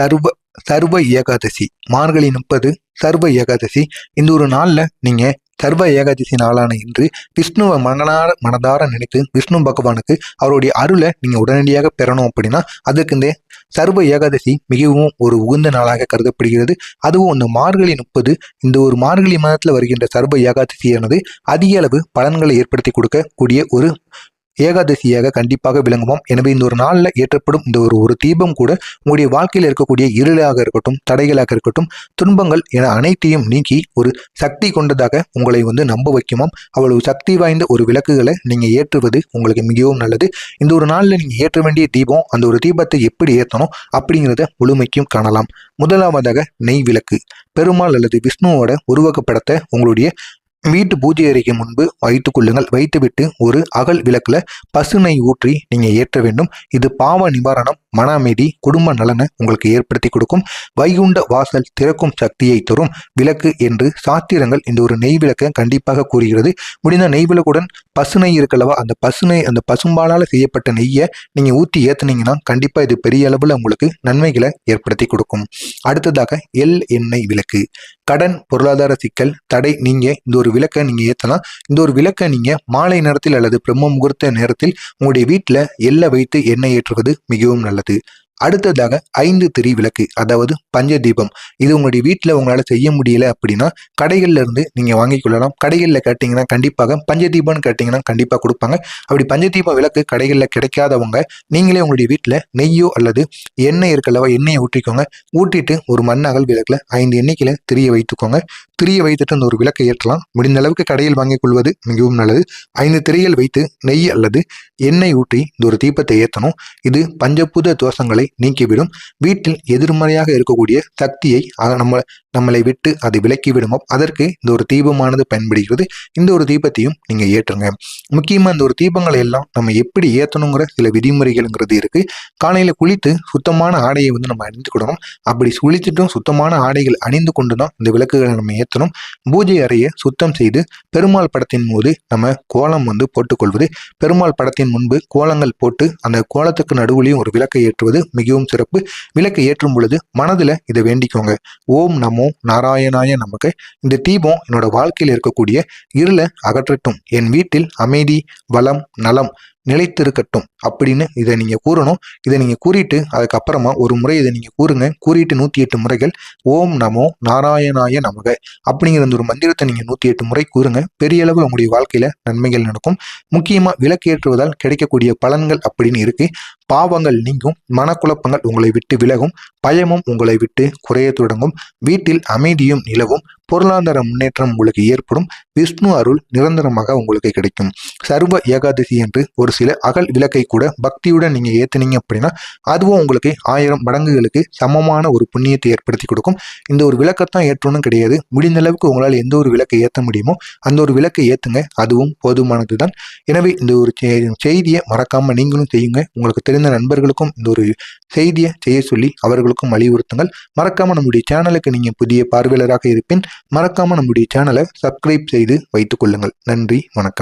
சர்வ சர்வ ஏகாதசி மார்கழி 30 சர்வ ஏகாதசி. இந்த ஒரு நாளில் நீங்கள் சர்வ ஏகாதசி நாளான இன்று விஷ்ணுவை மனதார நினைத்து விஷ்ணு பகவானுக்கு அவருடைய அருளை நீங்கள் உடனடியாக பெறணும் அப்படின்னா அதுக்கு இந்த சர்வ ஏகாதசி மிகவும் ஒரு உகந்த நாளாக கருதப்படுகிறது. அதுவும் இந்த மார்கழி 30 இந்த ஒரு மார்கழி மாதத்தில் வருகின்ற சர்வ ஏகாதசியானது அதிக அளவு பலன்களை ஏற்படுத்தி கொடுக்கக்கூடிய ஒரு ஏகாதசியாக கண்டிப்பாக விளங்குவோம். எனவே இந்த ஒரு நாளில் ஏற்றப்படும் இந்த ஒரு தீபம் கூட உங்களுடைய வாழ்க்கையில் இருக்கக்கூடிய இருளாக இருக்கட்டும், தடைகளாக இருக்கட்டும், துன்பங்கள் என அனைத்தையும் நீக்கி ஒரு சக்தி கொண்டதாக உங்களை நம்ப வைக்குமாம். அவ்வளவு சக்தி வாய்ந்த ஒரு விளக்குகளை நீங்கள் ஏற்றுவது உங்களுக்கு மிகவும் நல்லது. இந்த ஒரு நாளில் நீங்கள் ஏற்ற வேண்டிய தீபம், அந்த ஒரு தீபத்தை எப்படி ஏற்றணும் அப்படிங்கிறத முழுமைக்கும் காணலாம். முதலாவதாக நெய் விளக்கு. பெருமாள் அல்லது விஷ்ணுவோட உருவகப்படத்தை உங்களுடைய வீட்டு பூஜை அறைக்கு முன்பு வைத்துக் கொள்ளுங்கள். வைத்துவிட்டு ஒரு அகல் விளக்குல பசுனை ஊற்றி நீங்க ஏற்ற வேண்டும். இது பாவ நிவாரணம், மன அமைதி, குடும்ப நலனை உங்களுக்கு ஏற்படுத்தி கொடுக்கும். வைகுண்ட வாசல் திறக்கும் சக்தியை தரும் விளக்கு என்று சாத்திரங்கள் இந்த ஒரு நெய் விளக்கை கண்டிப்பாக கூறுகிறது. முடிந்த நெய் விளக்குடன் பசுனை இருக்கல்லவா, அந்த பசும்பாலால் செய்யப்பட்ட நெய்யை நீங்க ஊற்றி ஏத்துனீங்கன்னா கண்டிப்பா இது பெரிய அளவுல உங்களுக்கு நன்மைகளை ஏற்படுத்தி கொடுக்கும். அடுத்ததாக எண்ணெய் விளக்கு. கடன், பொருளாதார சிக்கல், தடை நீங்க இந்த ஒரு விளக்கை நீங்க ஏற்றலாம். இந்த ஒரு விளக்கை நீங்க மாலை நேரத்தில் அல்லது பிரம்ம முகூர்த்த நேரத்தில் உங்களுடைய வீட்டில் எள்ளை வைத்து எண்ணெய் ஏற்றுவது மிகவும் நல்லது. அடுத்ததாக 5 திரி விளக்கு, அதாவது பஞ்ச தீபம். இது உங்களுடைய வீட்டில் உங்களால் செய்ய முடியல அப்படின்னா கடைகள்ல இருந்து நீங்க வாங்கிக் கொள்ளலாம். கடைகளில் கேட்டீங்கன்னா கண்டிப்பாக பஞ்ச தீபம்னு கேட்டீங்கன்னா கண்டிப்பாக கொடுப்பாங்க. அப்படி பஞ்சதீப விளக்கு கடைகளில் கிடைக்காதவங்க நீங்களே உங்களுடைய வீட்டில் நெய்யோ அல்லது எண்ணெய் இருக்கல்லவா, எண்ணெயை ஊற்றிக்கோங்க. ஊற்றிட்டு ஒரு மண்ணகல் விளக்குல 5 எண்ணிக்கையில திரியை வைத்துக்கோங்க. திரியை வைத்துட்டு அந்த ஒரு விளக்கை ஏற்றலாம். முடிந்த அளவுக்கு கடையில் வாங்கிக் கொள்வது மிகவும் நல்லது. 5 திரிகள் வைத்து நெய் அல்லது எண்ணெய் ஊற்றி இந்த ஒரு தீபத்தை ஏற்றணும். இது பஞ்சபூத தோஷங்களை நீக்கிவிடும். வீட்டில் எதிர்மறையாக இருக்கக்கூடிய சக்தியை நம்மளை விட்டு அதை விலக்கி விடுமோ அதற்கு இந்த ஒரு தீபமானது பயன்படுகிறது. இந்த ஒரு தீபத்தையும் நீங்க ஏற்றுங்க. முக்கியமா இந்த ஒரு தீபங்களை எல்லாம் நம்ம எப்படி ஏற்றணுங்கிற சில விதிமுறைகள்ங்கிறது இருக்கு. காலையில குளித்து சுத்தமான ஆடையை நம்ம அணிந்து கொள்ளணும். அப்படி குளித்துட்டும் சுத்தமான ஆடைகள் அணிந்து கொண்டுதான் இந்த விளக்குகளை நம்ம ஏற்றணும். பூஜை அறையை சுத்தம் செய்து பெருமாள் படத்தின் போது நம்ம கோலம் போட்டுக்கொள்வது. பெருமாள் படத்தின் முன்பு கோலங்கள் போட்டு அந்த கோலத்துக்கு நடுவுலையும் ஒரு விளக்கை ஏற்றுவது மிகவும் சிறப்பு. விளக்கை ஏற்றும் பொழுது மனதில் இதை வேண்டிக்கோங்க. ஓம் நமோ நாராயணாய நமக்கு. இந்த தீபம் என்னோட வாழ்க்கையில் இருக்கக்கூடிய இருளை அகற்றட்டும், என் வீட்டில் அமைதி, வளம், நலம் நிலைத்திருக்கட்டும் அப்படின்னு இதை நீங்க கூறணும். இதை நீங்க கூறிட்டு அதுக்கப்புறமா ஒரு முறை இதை நீங்க கூறுங்க. கூறிட்டு 108 முறைகள் ஓம் நமோ நாராயணாய நமக அப்படிங்கிற ஒரு மந்திரத்தை நீங்க 108 முறை கூறுங்க. பெரிய அளவு உங்களுடைய வாழ்க்கையில நன்மைகள் நடக்கும். முக்கியமா விளக்கேற்றுவதால் கிடைக்கக்கூடிய பலன்கள் அப்படின்னு இருக்கு. பாவங்கள் நீங்கும், மனக்குழப்பங்கள் உங்களை விட்டு விலகும், பயமும் உங்களை விட்டு குறைய தொடங்கும், வீட்டில் அமைதியும் நிலவும், பொருளாதார முன்னேற்றம் உங்களுக்கு ஏற்படும், விஷ்ணு அருள் நிரந்தரமாக உங்களுக்கு கிடைக்கும். சர்வ ஏகாதசி என்று ஒரு சில அகல் விளக்கை கூட பக்தியுடன் நீங்க ஏத்துனீங்க அப்படின்னா அதுவும் உங்களுக்கு 1000 மடங்குகளுக்கு சமமான ஒரு புண்ணியத்தை ஏற்படுத்தி கொடுக்கும். இந்த ஒரு விளக்கத்தான் ஏற்றணும் கிடையாது. முடிந்த அளவுக்கு உங்களால் எந்த ஒரு விளக்கை ஏற்ற முடியுமோ அந்த ஒரு விளக்கை ஏத்துங்க, அதுவும் போதுமானதுதான். எனவே இந்த ஒரு செய்தியை மறக்காம நீங்களும் செய்யுங்க. உங்களுக்கு தெரிந்த நண்பர்களுக்கும் இந்த ஒரு செய்தியை செய்ய சொல்லி அவர்களுக்கும் வலியுறுத்துங்கள். மறக்காம நம்முடைய சேனலுக்கு நீங்க புதிய பார்வையாளராக இருப்பின் மறக்காம நம்முடைய சேனலை சப்ஸ்கிரைப் செய்து வைத்துக் கொள்ளுங்கள். நன்றி, வணக்கம்.